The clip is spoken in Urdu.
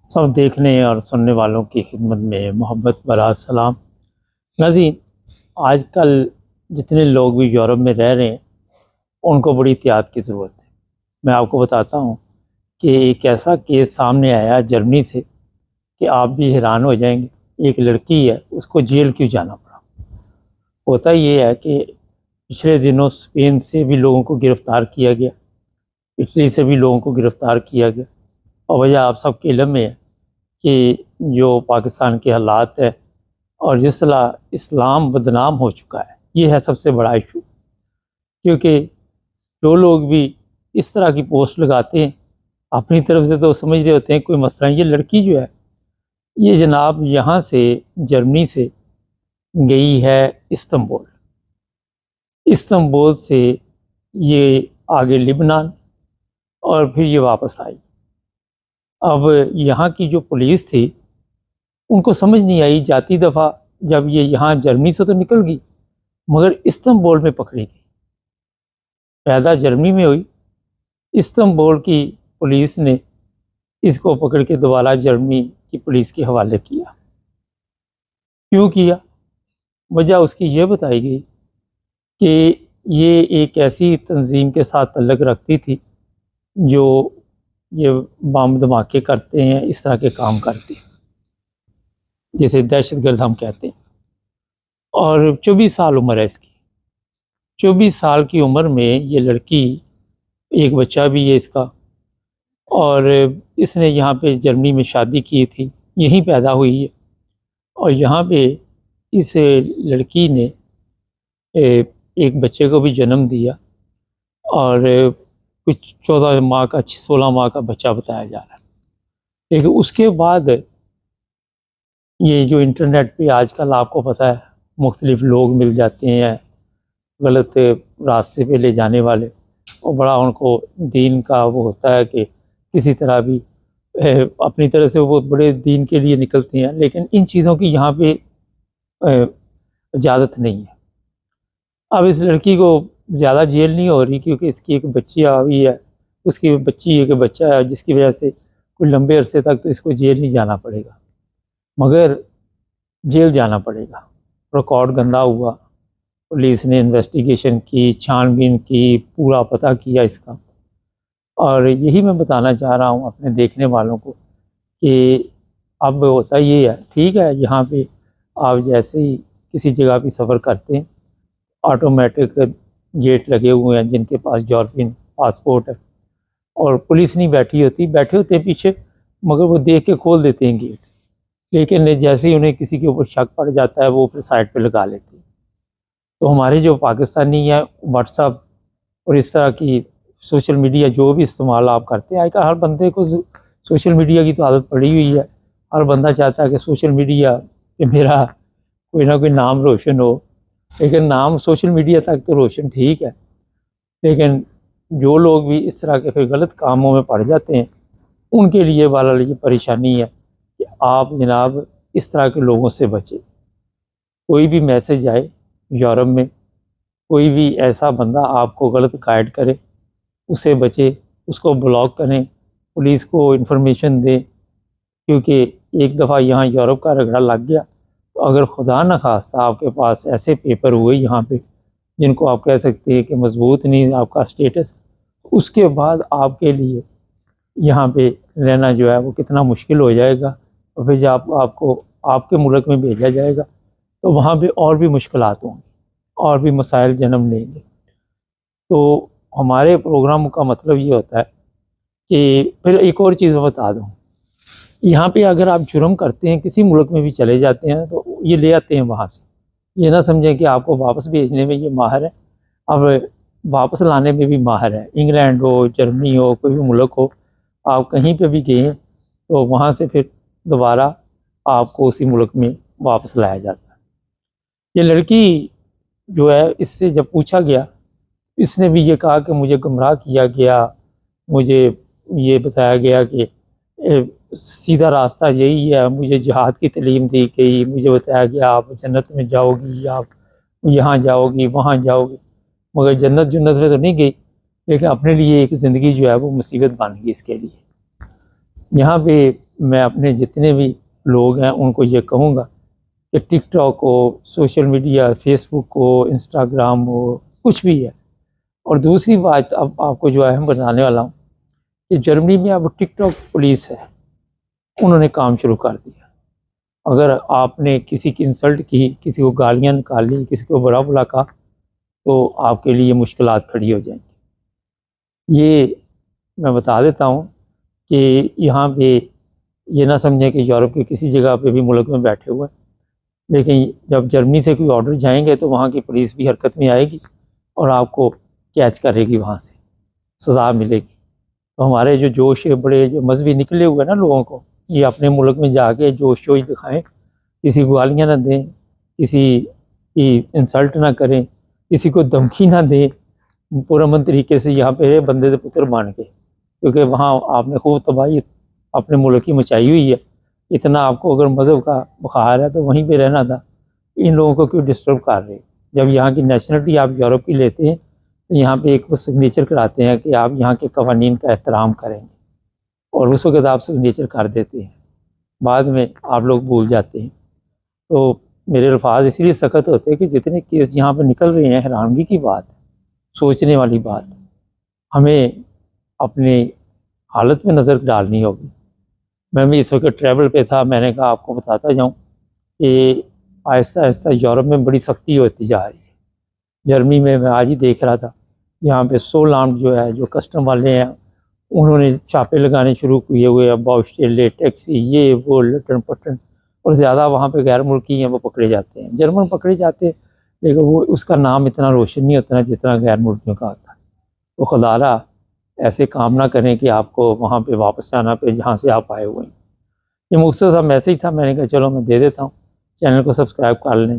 سب دیکھنے اور سننے والوں کی خدمت میں محبت برا سلام۔ ناظرین، آج کل جتنے لوگ بھی یورپ میں رہ رہے ہیں ان کو بڑی احتیاط کی ضرورت ہے۔ میں آپ کو بتاتا ہوں کہ ایک ایسا کیس سامنے آیا جرمنی سے کہ آپ بھی حیران ہو جائیں گے۔ ایک لڑکی ہے، اس کو جیل کیوں جانا پڑا؟ ہوتا یہ ہے کہ پچھلے دنوں اسپین سے بھی لوگوں کو گرفتار کیا گیا، اٹلی سے بھی لوگوں کو گرفتار کیا گیا، اور وجہ آپ سب کے علم میں ہے کہ جو پاکستان کے حالات ہے اور جس طرح اسلام بدنام ہو چکا ہے، یہ ہے سب سے بڑا ایشو۔ کیونکہ جو لوگ بھی اس طرح کی پوسٹ لگاتے ہیں اپنی طرف سے تو سمجھ رہے ہوتے ہیں کوئی مسئلہ۔ یہ لڑکی جو ہے یہ جناب یہاں سے جرمنی سے گئی ہے استنبول سے یہ آگے لبنان اور پھر یہ واپس آئی۔ اب یہاں کی جو پولیس تھی ان کو سمجھ نہیں آئی، جاتی دفعہ جب یہ یہاں جرمنی سے تو نکل گئی مگر استنبول میں پکڑی گئی۔ پیدا جرمنی میں ہوئی، استنبول کی پولیس نے اس کو پکڑ کے دوبارہ جرمنی کی پولیس کے حوالے کیا۔ کیوں کیا؟ وجہ اس کی یہ بتائی گئی کہ یہ ایک ایسی تنظیم کے ساتھ تعلق رکھتی تھی جو یہ بم دھماکے کرتے ہیں، اس طرح کے کام کرتے ہیں، جیسے دہشت گرد ہم کہتے ہیں۔ اور 24 سال عمر ہے اس کی۔ 24 سال کی عمر میں یہ لڑکی، ایک بچہ بھی ہے اس کا، اور اس نے یہاں پہ جرمنی میں شادی کی تھی، یہیں پیدا ہوئی ہے، اور یہاں پہ اس لڑکی نے ایک بچے کو بھی جنم دیا، اور کچھ 14 ماہ کا 16 ماہ کا بچہ بتایا جا رہا ہے۔ لیکن اس کے بعد یہ جو انٹرنیٹ پہ آج کل آپ کو پتہ ہے مختلف لوگ مل جاتے ہیں غلط راستے پہ لے جانے والے، اور بڑا ان کو دین کا وہ ہوتا ہے کہ کسی طرح بھی اپنی طرح سے وہ بڑے دین کے لیے نکلتے ہیں، لیکن ان چیزوں کی یہاں پہ اجازت نہیں ہے۔ اب اس لڑکی کو زیادہ جیل نہیں ہو رہی کیونکہ اس کی ایک بچی ہوئی ہے، اس کی بچی ایک بچہ ہے، جس کی وجہ سے کوئی لمبے عرصے تک تو اس کو جیل نہیں جانا پڑے گا، مگر جیل جانا پڑے گا۔ ریکارڈ گندا ہوا، پولیس نے انویسٹیگیشن کی، چھان بین کی، پورا پتہ کیا اس کا۔ اور یہی میں بتانا چاہ رہا ہوں اپنے دیکھنے والوں کو کہ اب ہوتا یہ ہے، ٹھیک ہے یہاں پہ آپ جیسے ہی کسی جگہ پہ سفر کرتے ہیں آٹومیٹک گیٹ لگے ہوئے ہیں جن کے پاس یورپین پاسپورٹ ہے، اور پولیس نہیں بیٹھی ہوتی، بیٹھے ہوتے ہیں پیچھے مگر وہ دیکھ کے کھول دیتے ہیں گیٹ، لیکن جیسے ہی انہیں کسی کے اوپر شک پڑ جاتا ہے وہ پھر سائڈ پہ لگا لیتے ہیں۔ تو ہمارے جو پاکستانی ہیں واٹس ایپ اور اس طرح کی سوشل میڈیا جو بھی استعمال آپ کرتے ہیں، آج کل ہر بندے کو سوشل میڈیا کی تو عادت پڑی ہوئی ہے، ہر بندہ چاہتا ہے کہ سوشل میڈیا کہ میرا کوئی نہ کوئی نام روشن ہو، لیکن نام سوشل میڈیا تک تو روشن ٹھیک ہے، لیکن جو لوگ بھی اس طرح کے پھر غلط کاموں میں پڑ جاتے ہیں ان کے لیے یہ پریشانی ہے کہ آپ جناب اس طرح کے لوگوں سے بچیں۔ کوئی بھی میسج آئے یورپ میں، کوئی بھی ایسا بندہ آپ کو غلط گائیڈ کرے، اسے بچے، اس کو بلاک کریں، پولیس کو انفارمیشن دیں، کیونکہ ایک دفعہ یہاں یورپ کا رگڑا لگ گیا تو اگر خدا نخواستہ آپ کے پاس ایسے پیپر ہوئے یہاں پہ جن کو آپ کہہ سکتے ہیں کہ مضبوط نہیں آپ کا سٹیٹس، اس کے بعد آپ کے لیے یہاں پہ رہنا جو ہے وہ کتنا مشکل ہو جائے گا، اور پھر جب آپ کو آپ کے ملک میں بھیجا جائے گا تو وہاں پہ اور بھی مشکلات ہوں گی، اور بھی مسائل جنم لیں گے۔ تو ہمارے پروگرام کا مطلب یہ ہوتا ہے کہ پھر ایک اور چیز میں بتا دوں، یہاں پہ اگر آپ جرم کرتے ہیں کسی ملک میں بھی چلے جاتے ہیں تو یہ لے آتے ہیں وہاں سے، یہ نہ سمجھیں کہ آپ کو واپس بھیجنے میں یہ ماہر ہے، اب واپس لانے میں بھی ماہر ہے۔ انگلینڈ ہو، جرمنی ہو، کوئی بھی ملک ہو، آپ کہیں پہ بھی گئے ہیں تو وہاں سے پھر دوبارہ آپ کو اسی ملک میں واپس لایا جاتا ہے۔ یہ لڑکی جو ہے اس سے جب پوچھا گیا، اس نے بھی یہ کہا کہ مجھے گمراہ کیا گیا، مجھے یہ بتایا گیا کہ سیدھا راستہ یہی ہے، مجھے جہاد کی تعلیم دی گئی، مجھے بتایا گیا آپ جنت میں جاؤ گی، آپ یہاں جاؤ گی، وہاں جاؤ گی، مگر جنت میں تو نہیں گئی، لیکن اپنے لیے ایک زندگی جو ہے وہ مصیبت بن گئی اس کے لیے۔ یہاں پہ میں اپنے جتنے بھی لوگ ہیں ان کو یہ کہوں گا کہ ٹک ٹاک ہو، سوشل میڈیا، فیس بک ہو، انسٹاگرام ہو، کچھ بھی ہے۔ اور دوسری بات اب آپ کو جو اہم بتانے والا ہوں کہ جرمنی میں اب ٹک ٹاک پولیس ہے، انہوں نے کام شروع کر دیا۔ اگر آپ نے کسی کی انسلٹ کی، کسی کو گالیاں نکالی، کسی کو برا بھلا کہا تو آپ کے لیے مشکلات کھڑی ہو جائیں گی۔ یہ میں بتا دیتا ہوں کہ یہاں پہ یہ نہ سمجھیں کہ یورپ کے کسی جگہ پہ بھی ملک میں بیٹھے ہوئے ہیں، لیکن جب جرمنی سے کوئی آرڈر جائیں گے تو وہاں کی پولیس بھی حرکت میں آئے گی اور آپ کو کیچ کرے گی، وہاں سے سزا ملے گی۔ تو ہمارے جو جوش بڑے جو مذہبی نکلے ہوئے نا لوگوں کو، یہ اپنے ملک میں جا کے جوش دکھائیں، کسی کو گالیاں نہ دیں، کسی کی انسلٹ نہ کریں، کسی کو دھمکی نہ دیں، پرامن طریقے سے یہاں پہ بندے دے پتر مان کے، کیونکہ وہاں آپ نے خوب تباہی اپنے ملک کی مچائی ہوئی ہے۔ اتنا آپ کو اگر مذہب کا بخار ہے تو وہیں پہ رہنا تھا، ان لوگوں کو کیوں ڈسٹرب کر رہے ہیں؟ جب یہاں کی نیشنلٹی آپ یورپ کی لیتے ہیں تو یہاں پہ ایک سگنیچر کراتے ہیں کہ آپ یہاں کے قوانین کا احترام کریں گے، اور اس وقت آپ سگنیچر کر دیتے ہیں، بعد میں آپ لوگ بھول جاتے ہیں۔ تو میرے الفاظ اس لیے سخت ہوتے ہیں کہ جتنے کیس یہاں پہ نکل رہے ہیں، حیرانگی کی بات، سوچنے والی بات، ہمیں اپنی حالت میں نظر ڈالنی ہوگی۔ میں بھی اس وقت ٹریول پہ تھا، میں نے کہا آپ کو بتاتا جاؤں کہ آہستہ آہستہ یورپ میں بڑی سختی ہوتی جا رہی ہے۔ جرمنی میں آج ہی دیکھ رہا تھا، یہاں پہ سولانڈ جو ہے، جو کسٹم والے ہیں، انہوں نے چھاپے لگانے شروع کیے ہوئے، اب باؤسٹیلے ٹیکسی، یہ وہ لٹن پٹن، اور زیادہ وہاں پہ غیر ملکی ہیں وہ پکڑے جاتے ہیں۔ جرمن پکڑے جاتے ہیں لیکن وہ اس کا نام اتنا روشن نہیں ہوتا جتنا غیر ملکیوں کا ہوتا ہے۔ تو خدا را ایسے کام نہ کریں کہ آپ کو وہاں پہ واپس جانا پہ جہاں سے آپ آئے ہوئے ہیں۔ یہ مختصر سا میسیج تھا، میں نے کہا چلو میں دے دیتا ہوں، چینل کو سبسکرائب کر لیں۔